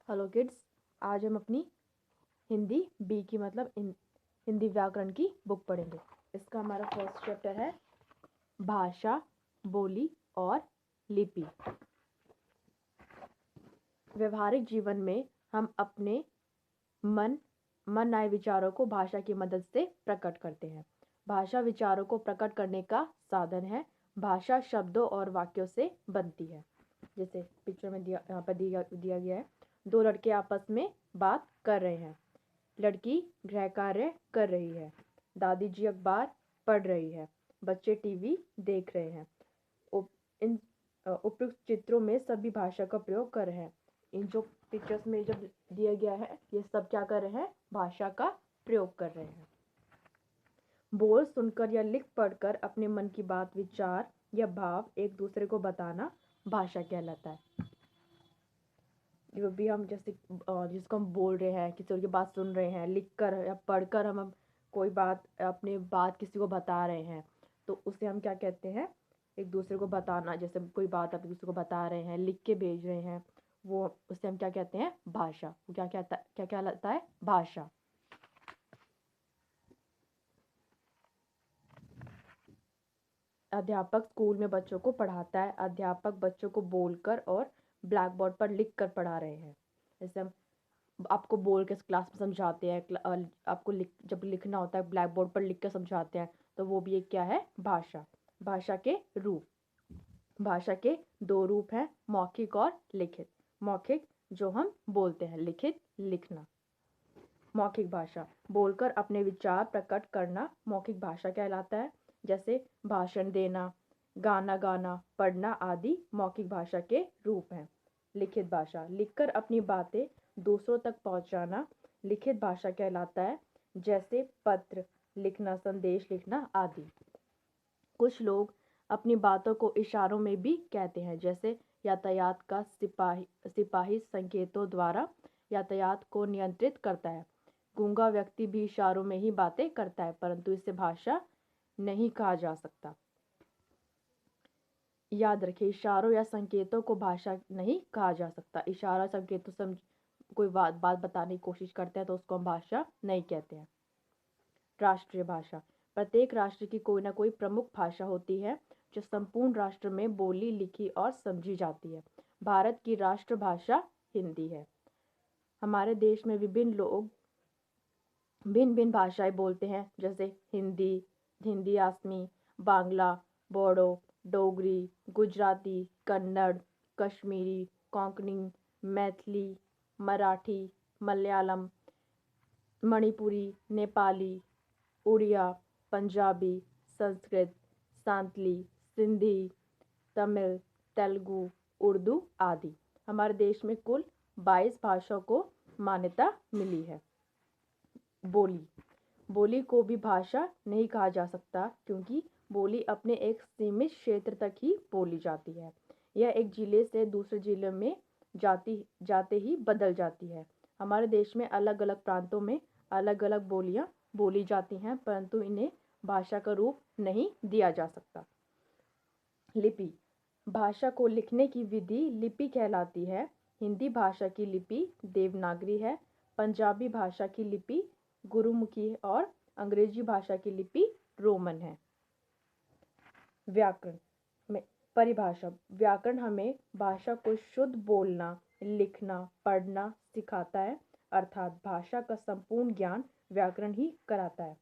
Hello kids, आज हम अपनी हिंदी बी की मतलब हिंदी व्याकरण की बुक पढ़ेंगे। इसका हमारा फर्स्ट चैप्टर है भाषा, बोली और लिपि। व्यवहारिक जीवन में हम अपने मन आए विचारों को भाषा की मदद से प्रकट करते हैं। भाषा विचारों को प्रकट करने का साधन है। भाषा शब्दों और वाक्यों से बनती है। जैसे पिक्चर में यहाँ पर दिया गया है। दो लड़के आपस में बात कर रहे हैं। लड़की गृह कार्य कर रही है। दादी जी अखबार पढ़ रही है। बच्चे टीवी देख रहे हैं। इन उपयुक्त चित्रों में सभी भाषा का प्रयोग कर रहे हैं। इन जो पिक्चर्स में जब दिया गया है, ये सब क्या कर रहे हैं? भाषा का प्रयोग कर रहे हैं। बोल सुनकर या लिख पढ़कर अपने मन की बात, विचार या भाव एक दूसरे को बताना भाषा कहलाता है। जो भी हम जैसे जिसको हम बोल रहे हैं, किसी और की बात सुन रहे हैं, लिख कर या पढ़कर हम कोई बात अपनी बात किसी को बता रहे हैं, तो उसे हम क्या कहते हैं? एक दूसरे को बताना। जैसे कोई बात आप दूसरे को बता रहे हैं, लिख के भेज रहे हैं, वो उसे हम क्या कहते हैं? भाषा। वो क्या कहलाता है? भाषा। अध्यापक स्कूल में बच्चों को पढ़ाता है। अध्यापक बच्चों को बोलकर और ब्लैक बोर्ड पर लिख कर पढ़ा रहे हैं। जैसे हम आपको बोल के क्लास में समझाते हैं, आपको जब लिखना होता है ब्लैक बोर्ड पर लिख कर समझाते हैं, तो वो भी एक क्या है? भाषा। भाषा के रूप। भाषा के दो रूप हैं, मौखिक और लिखित। मौखिक जो हम बोलते हैं, लिखित लिखना। मौखिक भाषा बोलकर अपने विचार प्रकट करना मौखिक भाषा कहलाता है। जैसे भाषण देना, गाना गाना, पढ़ना आदि मौखिक भाषा के रूप हैं। लिखित भाषा लिखकर अपनी बातें दूसरों तक पहुंचाना लिखित भाषा कहलाता है। जैसे पत्र लिखना, संदेश लिखना आदि। कुछ लोग अपनी बातों को इशारों में भी कहते हैं। जैसे यातायात का सिपाही संकेतों द्वारा यातायात को नियंत्रित करता है। गूंगा व्यक्ति भी इशारों में ही बातें करता है, परंतु इसे भाषा नहीं कहा जा सकता। याद रखिए, इशारों या संकेतों को भाषा नहीं कहा जा सकता। इशारा संकेतों से कोई बात बताने की कोशिश करते हैं तो उसको हम भाषा नहीं कहते हैं। राष्ट्रीय भाषा प्रत्येक राष्ट्र की कोई ना कोई प्रमुख भाषा होती है जो संपूर्ण राष्ट्र में बोली, लिखी और समझी जाती है। भारत की राष्ट्रभाषा हिंदी है। हमारे देश में विभिन्न लोग भिन्न भिन्न भाषाएं बोलते हैं। जैसे हिंदी आसमी, बांग्ला, बोडो, डोगरी, गुजराती, कन्नड़, कश्मीरी, कोंकणी, मैथिली, मराठी, मलयालम, मणिपुरी, नेपाली, उड़िया, पंजाबी, संस्कृत, सांतली, सिंधी, तमिल, तेलुगु, उर्दू आदि। हमारे देश में कुल 22 भाषाओं को मान्यता मिली है। बोली को भी भाषा नहीं कहा जा सकता, क्योंकि बोली अपने एक सीमित क्षेत्र तक ही बोली जाती है। यह एक जिले से दूसरे जिले में जाते ही बदल जाती है। हमारे देश में अलग अलग प्रांतों में अलग अलग बोलियां बोली जाती हैं, परंतु इन्हें भाषा का रूप नहीं दिया जा सकता। लिपि भाषा को लिखने की विधि लिपि कहलाती है। हिंदी भाषा की लिपि देवनागरी है। पंजाबी भाषा की लिपि गुरुमुखी और अंग्रेजी भाषा की लिपि रोमन है। व्याकरण में परिभाषा व्याकरण हमें भाषा को शुद्ध बोलना, लिखना, पढ़ना सिखाता है। अर्थात भाषा का संपूर्ण ज्ञान व्याकरण ही कराता है।